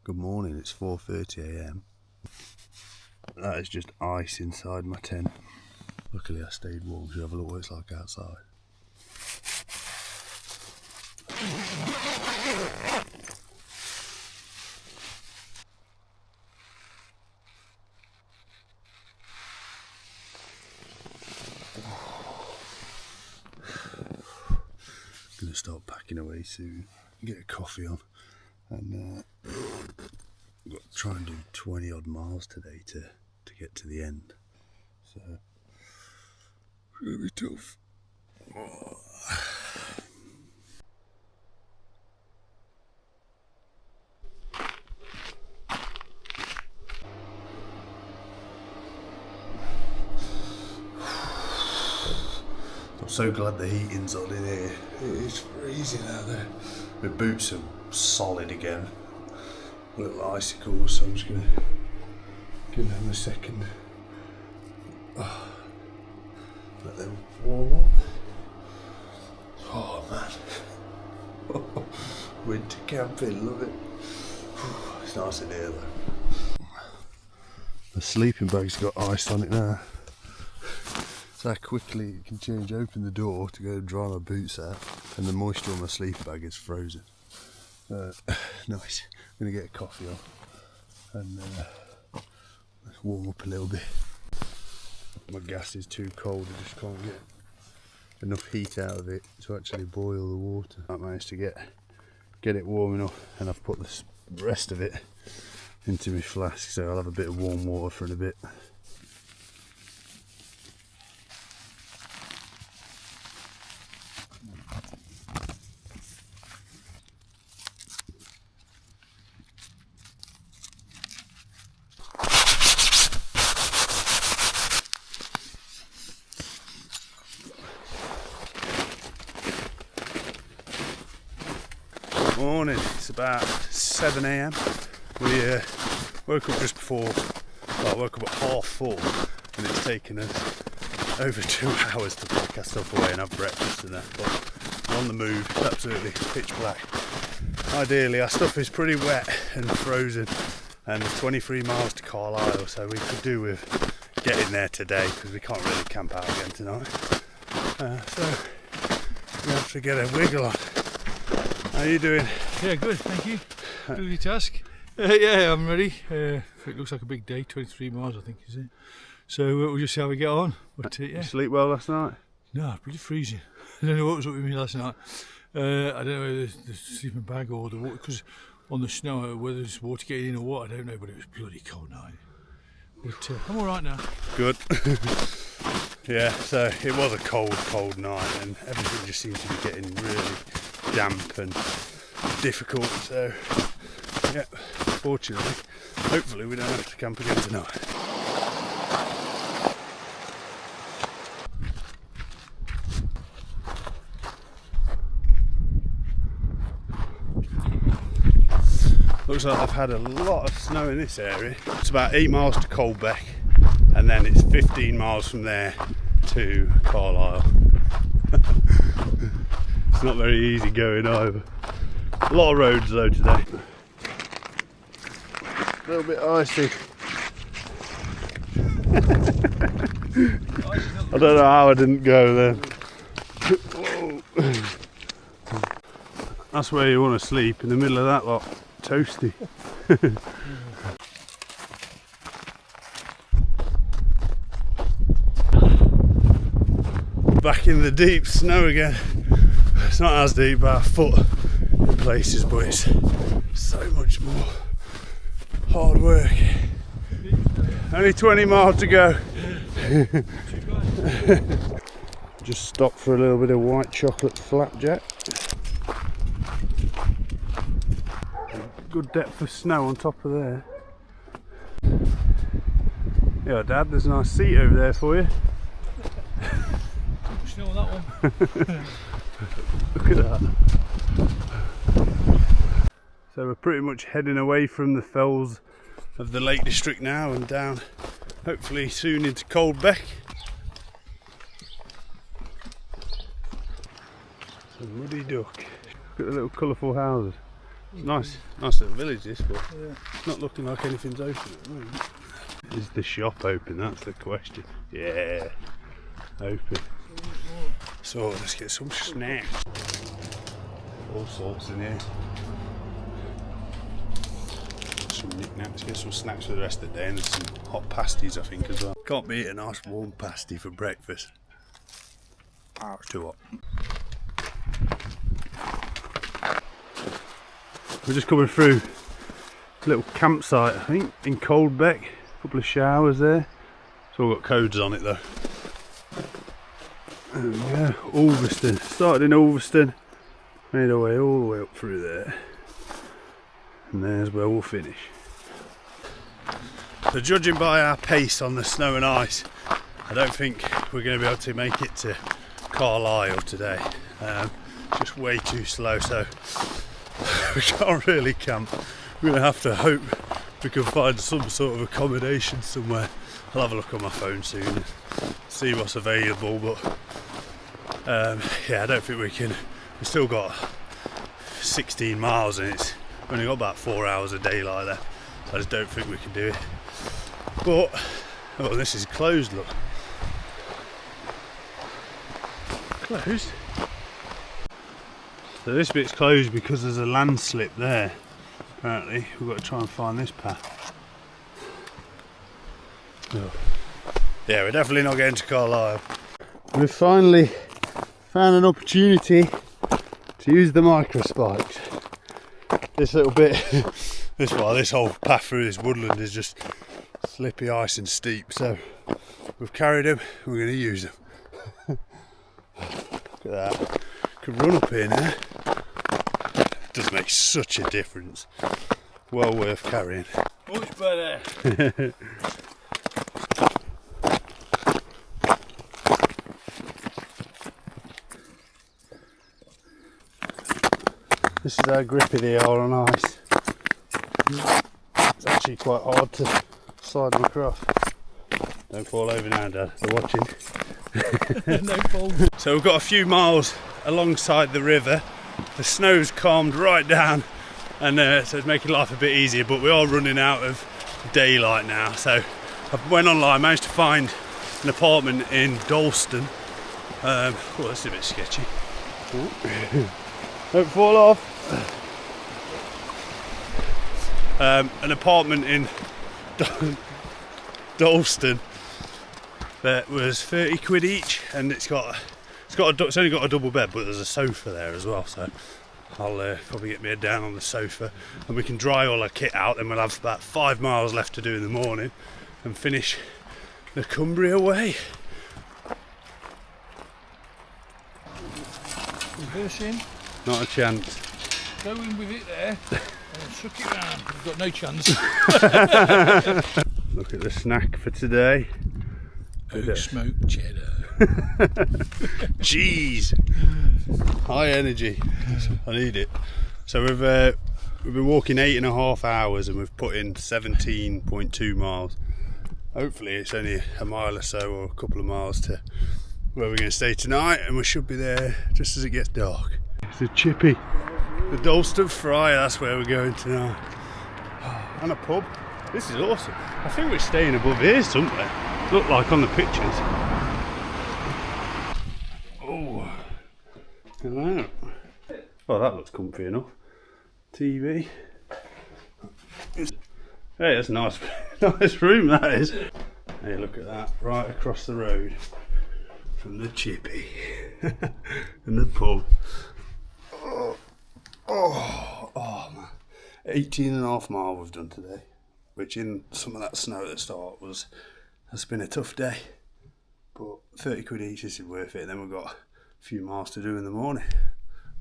Good morning, it's 4:30 AM. That is just ice inside my tent. Luckily I stayed warm, so have a look what it's like outside. Gonna start packing away soon, get a coffee on, and I've got to try and do 20 odd miles today to get to the end, so it's gonna be tough. I'm so glad the heating's on in here. It is freezing out there. My boots are solid again. Little icicles, so I'm just gonna give them a second. Let them warm up. Oh man. Winter camping, love it. It's nice in here though. The sleeping bag's got ice on it now. So how quickly it can change. Open the door to go dry my boots out, and the moisture on my sleeping bag is frozen. Nice. I'm gonna get a coffee on and warm up a little bit. My gas is too cold, I just can't get enough heat out of it to actually boil the water. I managed to get it warm enough, and I've put the rest of it into my flask, so I'll have a bit of warm water for in a bit. Morning, it's about 7 AM. We woke up just before, well, woke up at 4:30, and it's taken us over 2 hours to pack our stuff away and have breakfast and that, but we're on the move. It's absolutely pitch black. Ideally our stuff is pretty wet and frozen, and there's 23 miles to Carlisle, so we could do with getting there today because we can't really camp out again tonight, so we have to get a wiggle on. How are you doing? Yeah, good, thank you. Good your task. Yeah, I'm ready. It looks like a big day, 23 miles I think, is it? So we'll just see how we get on. But, yeah. You sleep well last night? No, pretty freezing. I don't know what was up with me last night. I don't know whether the sleeping bag or the water, because on the snow, whether it's water getting in or what, I don't know, but it was bloody cold night. But I'm alright now. Good. Yeah, so it was a cold night, and everything just seems to be getting really damp and difficult, so yeah, fortunately, hopefully we don't have to camp again tonight. Looks like I've had a lot of snow in this area. It's about 8 miles to Culley, and then it's 15 miles from there to Carlisle. It's not very easy going either. A lot of roads though today. A little bit icy. I don't know how I didn't go then. That's where you want to sleep, in the middle of that lot. Toasty. Back in the deep snow again. It's not as deep, about a foot in places, but it's so much more hard work. Only 20 miles to go. Just stopped for a little bit of white chocolate flapjack. Good depth of snow on top of there. Yeah, Dad, there's a nice seat over there for you. Snow on that one. Look at that. So we're pretty much heading away from the fells of the Lake District now and down, hopefully soon into Culley. So muddy duck. Look at the little colourful houses. Nice little village this, but Yeah. not looking like anything's open at the moment. Is the shop open? That's the question. Yeah, open. So let's get some snacks. All sorts in here. Some knickknacks. Get some snacks for the rest of the day, and there's some hot pasties I think as well. Can't beat a nice warm pasty for breakfast. Oh, it's too hot. We're just coming through a little campsite, I think, in Coldbeck. A couple of showers there. It's all got codes on it though. There we go, Ulverston. Started in Ulverston, made our way all the way up through there. And there's where we'll finish. So judging by our pace on the snow and ice, I don't think we're going to be able to make it to Carlisle today. Just way too slow, so we can't really camp. We're going to have to hope we can find some sort of accommodation somewhere. I'll have a look on my phone soon and see what's available, but yeah, I don't think we can. We've still got 16 miles and it's only got about 4 hours a day like that. I just don't think we can do it. But, oh, this is closed, look. Closed? So this bit's closed because there's a landslip there. Apparently, we've got to try and find this path. Oh. Yeah, we're definitely not getting to Carlisle. We've finally found an opportunity to use the micro spikes. This little bit, this whole path through this woodland is just slippy ice and steep, so we've carried them, we're going to use them. Look at that. Could run up here now. It does make such a difference. Well worth carrying. Much better. This is how grippy they are on ice. It's actually quite hard to slide them across. Don't fall over now, Dad, they're watching. No fall. So we've got a few miles alongside the river. The snow's calmed right down, and so it's making life a bit easier, but we are running out of daylight now. So I went online, managed to find an apartment in Dalston. Oh, that's a bit sketchy. Don't fall off. An apartment in Dalston that was 30 quid each, and it's only got a double bed, but there's a sofa there as well, so I'll probably get me head down on the sofa and we can dry all our kit out, and we'll have about 5 miles left to do in the morning and finish the Cumbria Way. Reversing. Not a chance. Go in with it there and suck it round. You've got no chance. Look at the snack for today. Oak smoked cheddar. Cheese. High energy. I need it. So we've been walking 8.5 hours and we've put in 17.2 miles. Hopefully it's only a mile or so, or a couple of miles to where we're going to stay tonight, and we should be there just as it gets dark. It's a chippy. The Dalston Friar, that's where we're going tonight. And a pub. This is awesome. I think we're staying above here somewhere. Look like on the pictures. Oh, hello. Oh, that looks comfy enough. TV. Hey, that's a nice, nice room that is. Hey, look at that, right across the road from the chippy and the pub. Oh man. 18.5 miles we've done today, which in some of that snow at the start has been a tough day, but 30 quid each is worth it. Then we've got a few miles to do in the morning.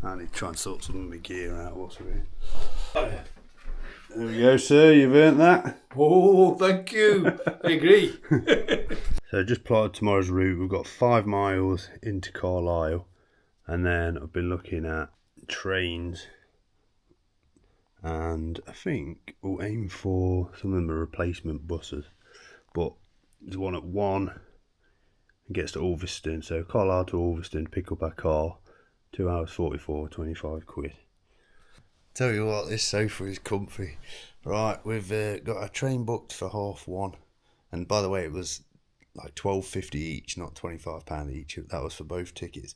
I need to try and sort some of my gear out whilst we're in. There we go, sir, you've earned that. Oh, thank you. I agree. So just plotted tomorrow's route. We've got 5 miles into Carlisle, and then I've been looking at trains, and I think we'll aim for, some of them are replacement buses, but there's one at 1 and gets to Ulverston, so Carlisle to Ulverston, pick up our car, 2 hours 44, 25 quid. Tell you what, this sofa is comfy. Right, we've got our train booked for 1:30, and by the way, it was like $12.50 each, not £25 each. That was for both tickets.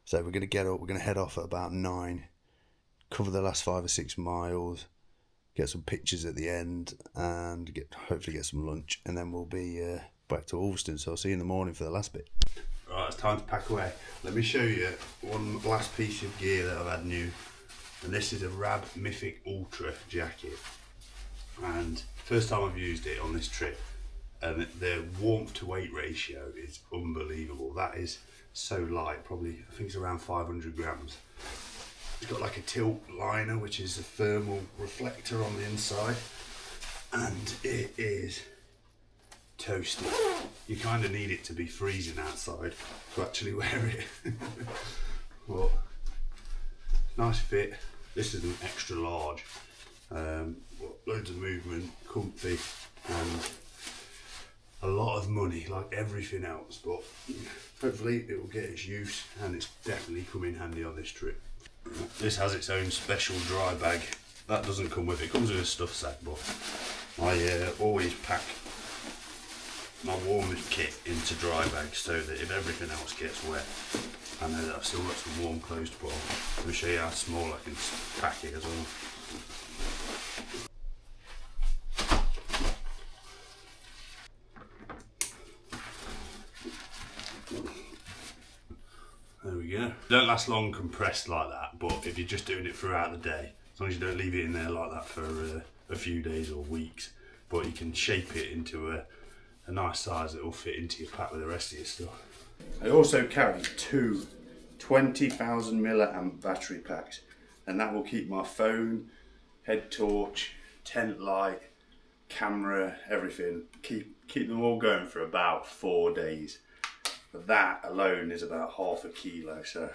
So we're gonna get up. We're gonna head off at about 9, cover the last 5 or 6 miles, get some pictures at the end, and hopefully get some lunch, and then we'll be back to Ulverston. So I'll see you in the morning for the last bit. Right, it's time to pack away. Let me show you one last piece of gear that I've had new. And this is a Rab Mythic Ultra jacket. And first time I've used it on this trip. And the warmth to weight ratio is unbelievable. That is so light, probably, I think it's around 500 grams. It's got like a tilt liner, which is a thermal reflector on the inside. And it is toasty. You kind of need it to be freezing outside to actually wear it. But nice fit. This is an extra large. Loads of movement, comfy, and a lot of money, like everything else. But hopefully it will get its use, and it's definitely come in handy on this trip. This has its own special dry bag. That doesn't come with it. It comes with a stuff sack, but I always pack my warmest kit into dry bags so that if everything else gets wet, I know that I've still got some warm clothes to put on. Let me show you how small I can pack it as well. There we go. Don't last long compressed like that, but if you're just doing it throughout the day, as long as you don't leave it in there like that for a few days or weeks, but you can shape it into a nice size that will fit into your pack with the rest of your stuff. I also carry 2 20,000 milliamp battery packs, and that will keep my phone, head torch, tent light, camera, everything, keep them all going for about 4 days. But that alone is about half a kilo, so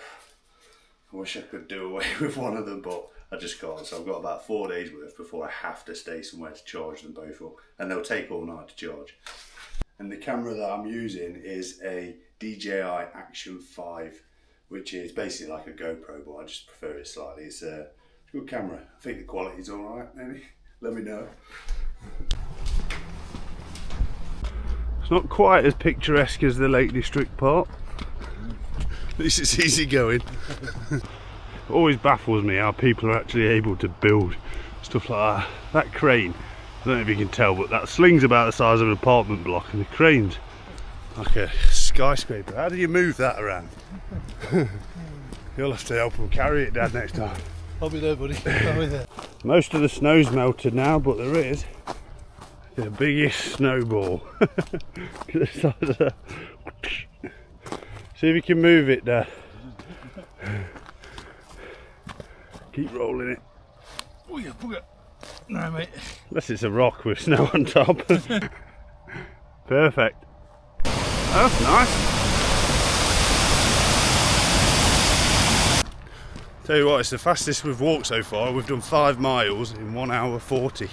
I wish I could do away with one of them, but I just can't. So I've got about 4 days worth before I have to stay somewhere to charge them both up, and they'll take all night to charge. And the camera that I'm using is a DJI Action 5, which is basically like a GoPro, but I just prefer it slightly. It's a good camera. I think the quality's alright, maybe. Let me know. It's not quite as picturesque as the Lake District part. At least it's easy going. It always baffles me how people are actually able to build stuff like that. That crane, I don't know if you can tell, but that sling's about the size of an apartment block, and the crane's like a skyscraper. How do you move that around? You'll have to help them carry it, Dad, next time. I'll be there, buddy. I'll be there. Most of the snow's melted now, but there is the biggest snowball. See if you can move it, Dad. Keep rolling it. No, mate. Unless it's a rock with snow on top. Perfect. That's nice. Tell you what, it's the fastest we've walked so far. We've done 5 miles in 1 hour 40.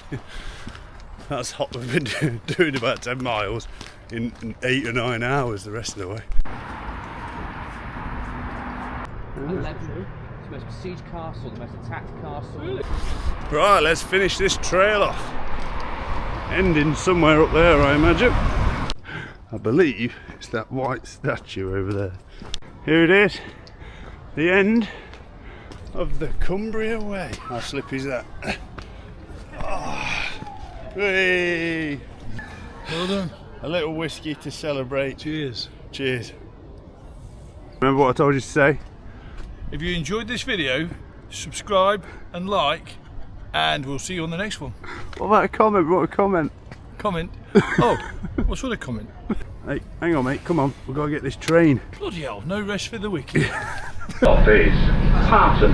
That's hot. We've been doing about 10 miles in 8 or 9 hours the rest of the way. 11. It's the most besieged castle, the most attacked castle. Really? Right, let's finish this trail off. Ending somewhere up there, I imagine. I believe it's that white statue over there. Here it is, the end of the Cumbria Way. How slippy is that? Oh, hey. Well done. A little whiskey to celebrate. Cheers. Cheers. Remember what I told you to say? If you enjoyed this video, subscribe and like, and we'll see you on the next one. What about a comment? What a comment? Comment? Oh, what sort of comment? Hey, hang on, mate. Come on. We've got to get this train. Bloody hell, no rest for the wicked. Office, Parton.